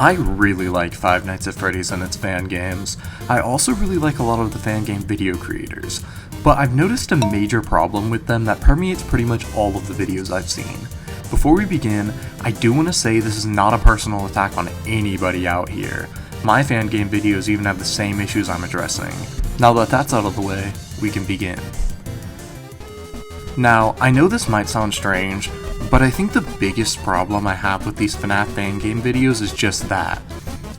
I really like Five Nights at Freddy's and its fan games. I also really like a lot of the fan game video creators, but I've noticed a major problem with them that permeates pretty much all of the videos I've seen. Before we begin, I do want to say this is not a personal attack on anybody out here. My fan game videos even have the same issues I'm addressing. Now that that's out of the way, we can begin. Now, I know this might sound strange, but I think the biggest problem I have with these FNAF fangame videos is just that.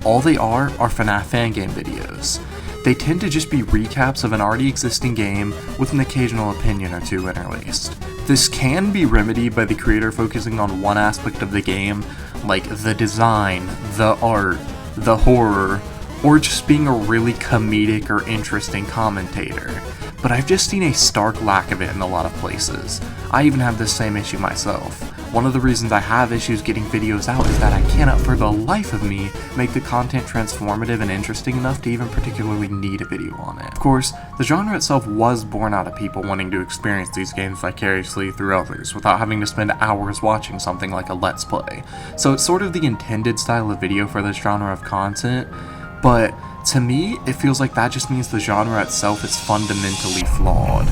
All they are FNAF fangame videos. They tend to just be recaps of an already existing game with an occasional opinion or two interlaced. This can be remedied by the creator focusing on one aspect of the game, like the design, the art, the horror, or just being a really comedic or interesting commentator. But I've just seen a stark lack of it in a lot of places. I even have this same issue myself. One of the reasons I have issues getting videos out is that I cannot for the life of me make the content transformative and interesting enough to even particularly need a video on it. Of course, the genre itself was born out of people wanting to experience these games vicariously through others without having to spend hours watching something like a Let's Play. So it's sort of the intended style of video for this genre of content, but to me, it feels like that just means the genre itself is fundamentally flawed.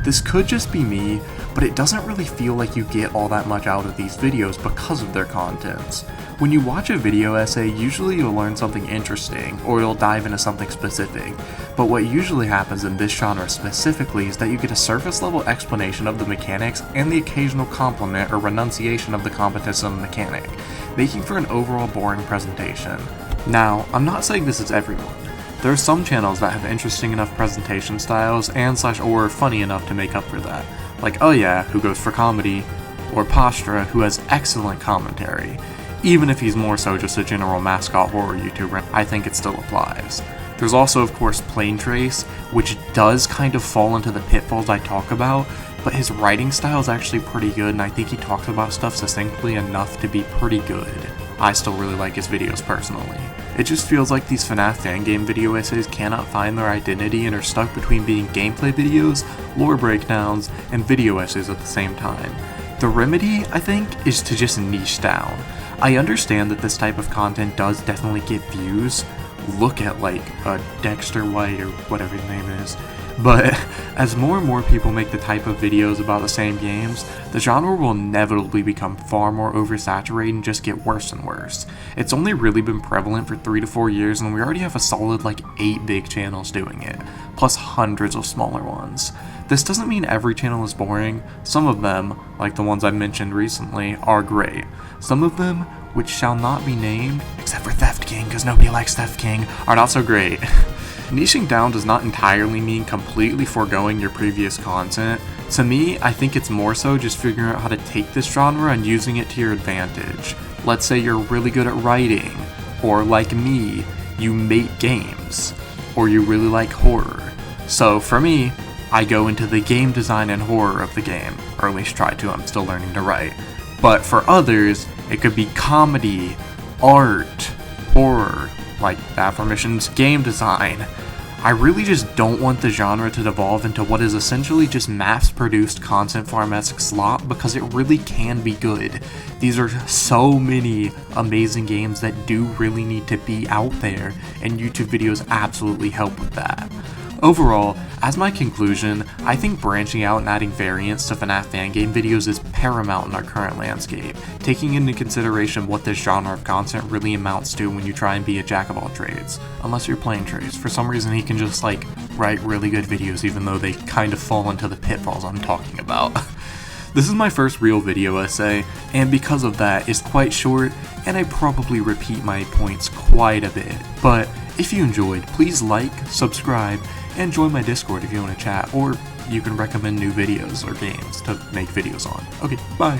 This could just be me, but it doesn't really feel like you get all that much out of these videos because of their contents. When you watch a video essay, usually you'll learn something interesting, or you'll dive into something specific, but what usually happens in this genre specifically is that you get a surface level explanation of the mechanics and the occasional compliment or renunciation of the competence of the mechanic, making for an overall boring presentation. Now, I'm not saying this is everyone. There are some channels that have interesting enough presentation styles and/or funny enough to make up for that, like Oh Yeah, who goes for comedy, or Postra, who has excellent commentary. Even if he's more so just a general mascot horror YouTuber, I think it still applies. There's also, of course, Plain Trace, which does kind of fall into the pitfalls I talk about, but his writing style is actually pretty good, and I think he talks about stuff succinctly enough to be pretty good. I still really like his videos personally. It just feels like these FNAF fangame video essays cannot find their identity and are stuck between being gameplay videos, lore breakdowns, and video essays at the same time. The remedy, I think, is to just niche down. I understand that this type of content does definitely get views. Look at like Dexter White or whatever his name is. But as more and more people make the type of videos about the same games, the genre will inevitably become far more oversaturated and just get worse and worse. It's only really been prevalent for 3 to 4 years, and we already have a solid like 8 big channels doing it, plus hundreds of smaller ones. This doesn't mean every channel is boring. Some of them, like the ones I mentioned recently, are great. Some of them, which shall not be named, except for Theft King, because nobody likes Theft King, are not so great. Niching down does not entirely mean completely foregoing your previous content. To me, I think it's more so just figuring out how to take this genre and using it to your advantage. Let's say you're really good at writing, or like me, you make games, or you really like horror. So for me, I go into the game design and horror of the game, or at least try to, I'm still learning to write. But for others, it could be comedy, art, horror, like the aforementioned game design. I really just don't want the genre to devolve into what is essentially just mass-produced content farm-esque slop, because it really can be good. These are so many amazing games that do really need to be out there, and YouTube videos absolutely help with that. Overall, as my conclusion, I think branching out and adding variants to FNAF fangame videos is paramount in our current landscape, taking into consideration what this genre of content really amounts to when you try and be a jack of all trades. Unless you're Plain Trace. For some reason he can just like write really good videos even though they kind of fall into the pitfalls I'm talking about. This is my first real video essay, and because of that, it's quite short, and I probably repeat my points quite a bit. But if you enjoyed, please like, subscribe, and join my Discord if you want to chat, or you can recommend new videos or games to make videos on. Okay, bye!